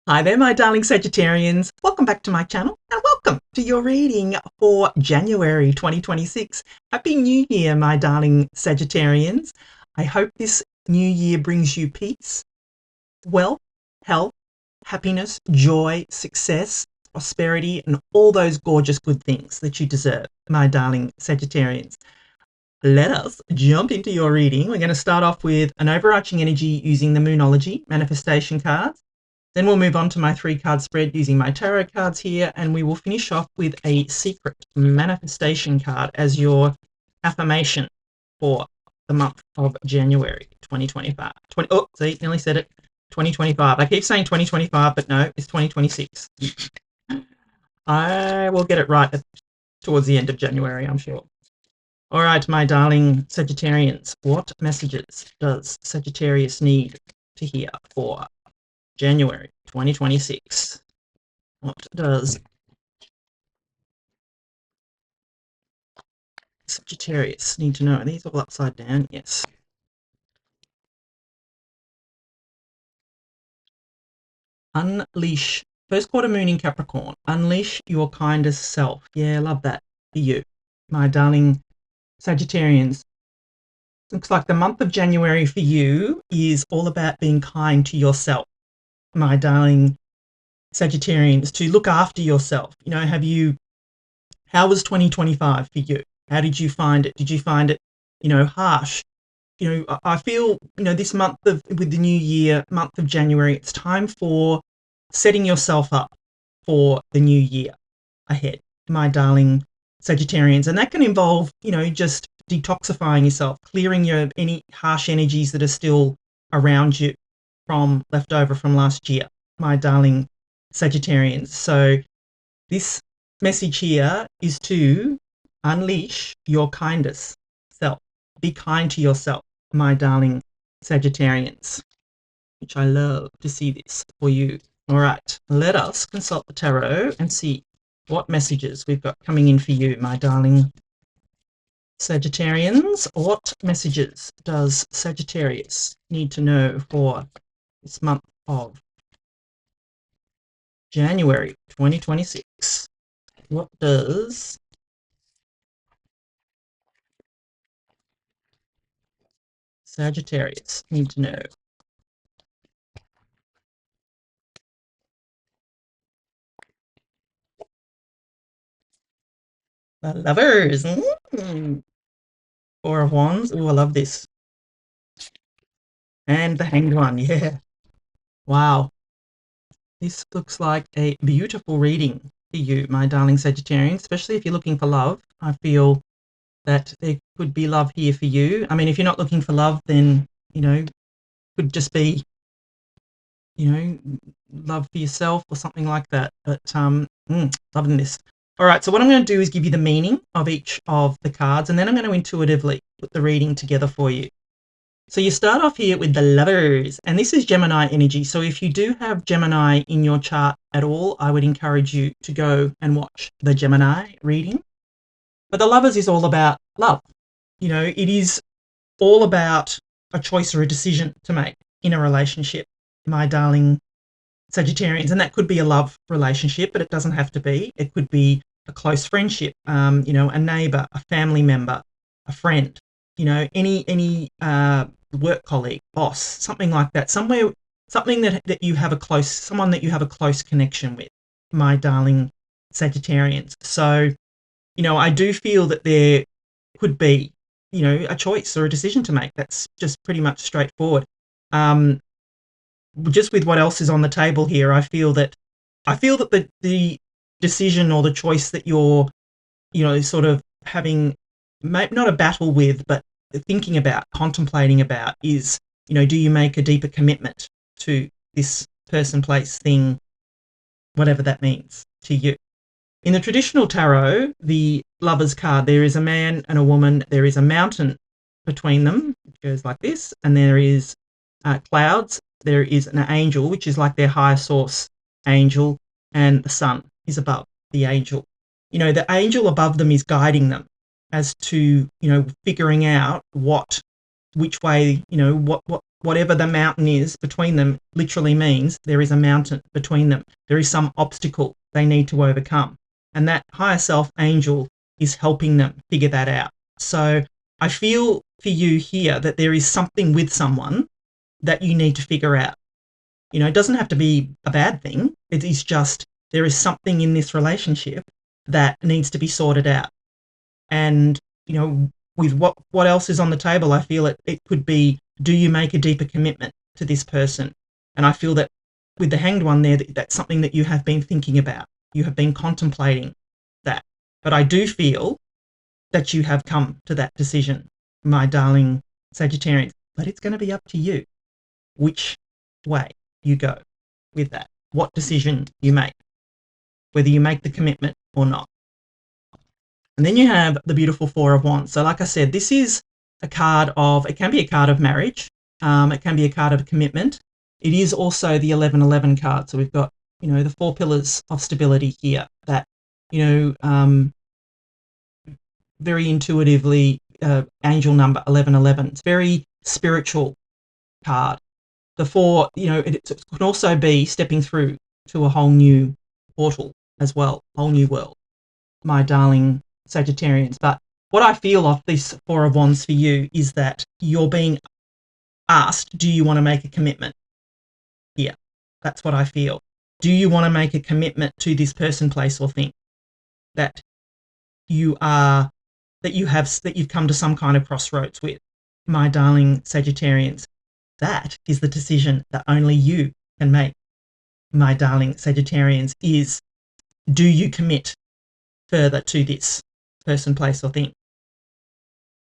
Hi there, my darling Sagittarians. Welcome back to my channel and welcome to your reading for January 2026. Happy New Year, my darling Sagittarians. I hope this new year brings you peace, wealth, health, happiness, joy, success, prosperity, and all those gorgeous good things that you deserve, my darling Sagittarians. Let us jump into your reading. We're going to start off with an overarching energy using the Moonology manifestation cards. Then we'll move on to my 3-card spread using my tarot cards here, and we will finish off with a secret manifestation card as your affirmation for the month of January 2025. Oh, see, nearly said it. 2025. I keep saying 2025, but no, it's 2026. I will get it right towards the end of January, I'm sure. All right, my darling Sagittarians, what messages does Sagittarius need to hear for January 2026? What does Sagittarius need to know? Are these all upside down? Yes. Unleash. First quarter moon in Capricorn. Unleash your kindest self. Yeah, I love that for you, my darling Sagittarians. Looks like the month of January for you is all about being kind to yourself, my darling Sagittarians, to look after yourself. How was 2025 for you? How did you find it? Did you find it, harsh? I feel, this month with the new year, month of January, it's time for setting yourself up for the new year ahead, my darling Sagittarians. And that can involve, just detoxifying yourself, clearing any harsh energies that are still around you from leftover from last year, my darling Sagittarians. So this message here is to unleash your kindest self. Be kind to yourself, my darling Sagittarians, which I love to see this for you. All right, let us consult the tarot and see what messages we've got coming in for you, my darling Sagittarians. What messages does Sagittarius need to know for this month of January 2026? What does Sagittarius need to know? The Lovers. Four of Wands. Oh, I love this. And the Hanged One. Yeah. Wow. This looks like a beautiful reading for you, my darling Sagittarian, especially if you're looking for love. I feel that there could be love here for you. I mean, if you're not looking for love, then, could just be, love for yourself or something like that. But loving this. All right, so what I'm going to do is give you the meaning of each of the cards, and then I'm going to intuitively put the reading together for you. So you start off here with the Lovers, and this is Gemini energy. So if you do have Gemini in your chart at all, I would encourage you to go and watch the Gemini reading. But the Lovers is all about love. It is all about a choice or a decision to make in a relationship, my darling Sagittarians. And that could be a love relationship, but it doesn't have to be. It could be a close friendship, a neighbor, a family member, a friend, any work colleague, boss, something like that. Something that you have someone that you have a close connection with, my darling Sagittarians. So, I do feel that there could be, a choice or a decision to make. That's just pretty much straightforward. Just with what else is on the table here, I feel that the decision or the choice that you're, sort of having, not a battle with, but thinking about, contemplating about is, do you make a deeper commitment to this person, place, thing, whatever that means to you? In the traditional tarot, the Lovers card, there is a man and a woman, there is a mountain between them, it goes like this, and there is clouds, there is an angel, which is like their higher source angel, and the sun is above the angel. The angel above them is guiding them as to, figuring out which way, what whatever the mountain is between them literally means there is a mountain between them. There is some obstacle they need to overcome. And that higher self angel is helping them figure that out. So I feel for you here that there is something with someone that you need to figure out. You know, it doesn't have to be a bad thing. It is just there is something in this relationship that needs to be sorted out. And, you know, with what else is on the table, I feel it could be, do you make a deeper commitment to this person? And I feel that with the Hanged One there, that's something that you have been thinking about. You have been contemplating that. But I do feel that you have come to that decision, my darling Sagittarians. But it's going to be up to you which way you go with that, what decision you make, whether you make the commitment or not. And then you have the beautiful Four of Wands. So like I said, this is a card of, it can be a card of marriage. It can be a card of commitment. It is also the 1111 card. So we've got, you know, the 4 pillars of stability here that, you know, very intuitively, angel number 1111. It's very spiritual card. The 4, you know, it could also be stepping through to a whole new portal as well, whole new world, my darling Sagittarians. But what I feel off this 4 of Wands for you is that you're being asked, do you want to make a commitment here? That's what I feel. Do you want to make a commitment to this person, place, or thing that you've come to some kind of crossroads with, my darling Sagittarians? That is the decision that only you can make, my darling Sagittarians, is do you commit further to this person, place, or thing?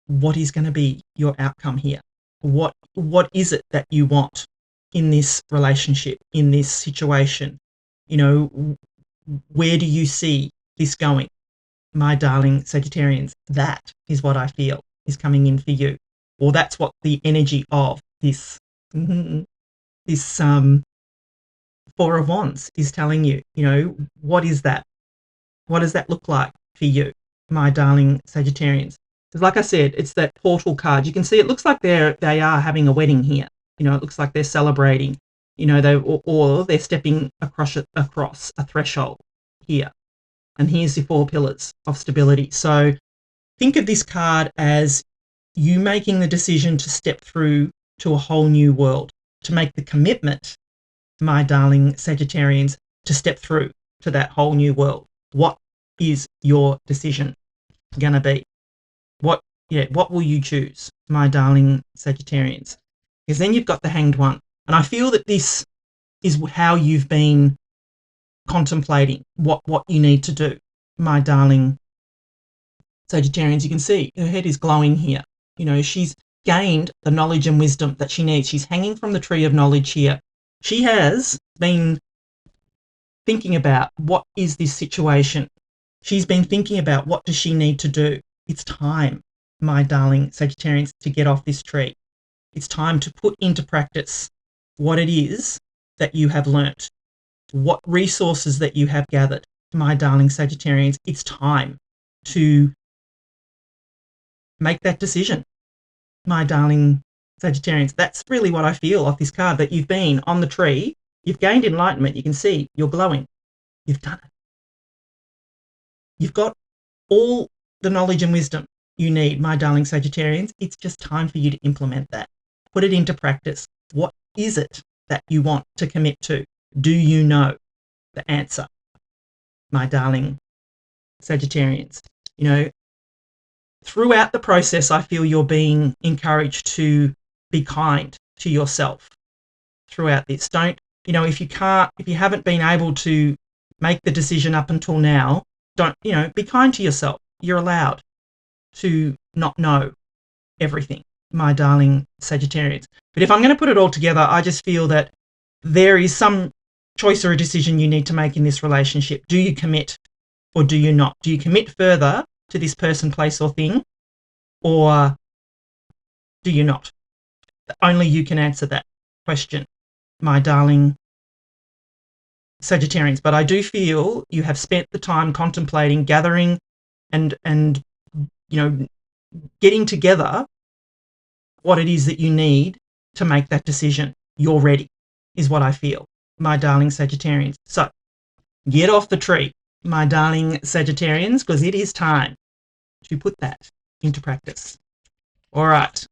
What is going to be your outcome here? What is it that you want in this relationship, in this situation? You know, where do you see this going, my darling Sagittarians? That is what I feel is coming in for you, or that's what the energy of this this 4 of Wands is telling you. You know, what is that? What does that look like for you, my darling Sagittarians? Because like I said, it's that portal card. You can see it looks like they are having a wedding here. You know, it looks like they're celebrating. You know, or they're stepping across a threshold here. And here's the 4 pillars of stability. So think of this card as you making the decision to step through to a whole new world, to make the commitment, my darling Sagittarians, to step through to that whole new world. What is your decision going to be? What will you choose, my darling Sagittarians? Because then you've got the Hanged One. And I feel that this is how you've been contemplating what you need to do, my darling Sagittarians. You can see her head is glowing here. You know, she's gained the knowledge and wisdom that she needs. She's hanging from the tree of knowledge here. She has been thinking about what is this situation. She's been thinking about what does she need to do. It's time, my darling Sagittarians, to get off this tree. It's time to put into practice what it is that you have learnt, what resources that you have gathered, my darling Sagittarians. It's time to make that decision, my darling Sagittarians. That's really what I feel off this card, that you've been on the tree, you've gained enlightenment, you can see you're glowing, you've done it. You've got all the knowledge and wisdom you need, my darling Sagittarians. It's just time for you to implement that. Put it into practice. What is it that you want to commit to? Do you know the answer, my darling Sagittarians? You know, throughout the process, I feel you're being encouraged to be kind to yourself throughout this. Don't, you know, if you haven't been able to make the decision up until now, don't, you know, be kind to yourself. You're allowed to not know everything, my darling Sagittarians. But if I'm going to put it all together, I just feel that there is some choice or a decision you need to make in this relationship. Do you commit or do you not? Do you commit further to this person, place, or thing, or do you not? Only you can answer that question, my darling Sagittarians. But I do feel you have spent the time contemplating, gathering, and you know, getting together what it is that you need to make that decision. You're ready, is what I feel, my darling Sagittarians. So get off the tree, my darling Sagittarians, because it is time to put that into practice. All right.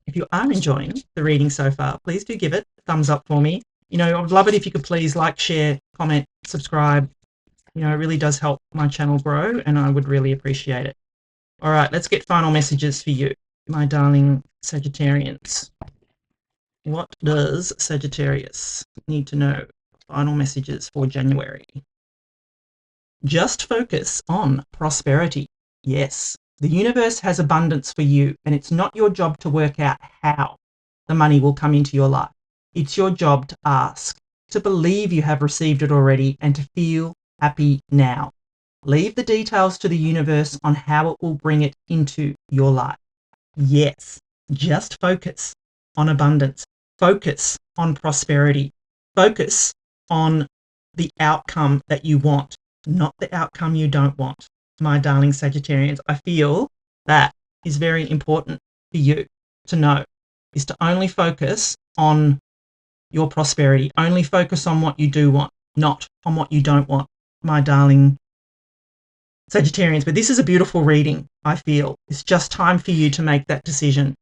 If you are enjoying the reading so far, please do give it a thumbs up for me. I would love it if you could please like, share, comment, subscribe. It really does help my channel grow, and I would really appreciate it. All right, let's get final messages for you, my darling Sagittarians. What does Sagittarius need to know? Final messages for January. Just focus on prosperity. Yes, the universe has abundance for you, and it's not your job to work out how the money will come into your life. It's your job to ask, to believe you have received it already, and to feel happy now. Leave the details to the universe on how it will bring it into your life. Yes, just focus on abundance. Focus on prosperity. Focus on the outcome that you want, not the outcome you don't want. My darling Sagittarians, I feel that is very important for you to know, is to only focus on your prosperity. Only focus on what you do want, not on what you don't want, my darling Sagittarians. But this is a beautiful reading, I feel. It's just time for you to make that decision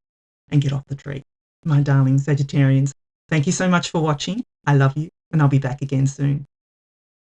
and get off the tree, my darling Sagittarians. Thank you so much for watching. I love you, and I'll be back again soon.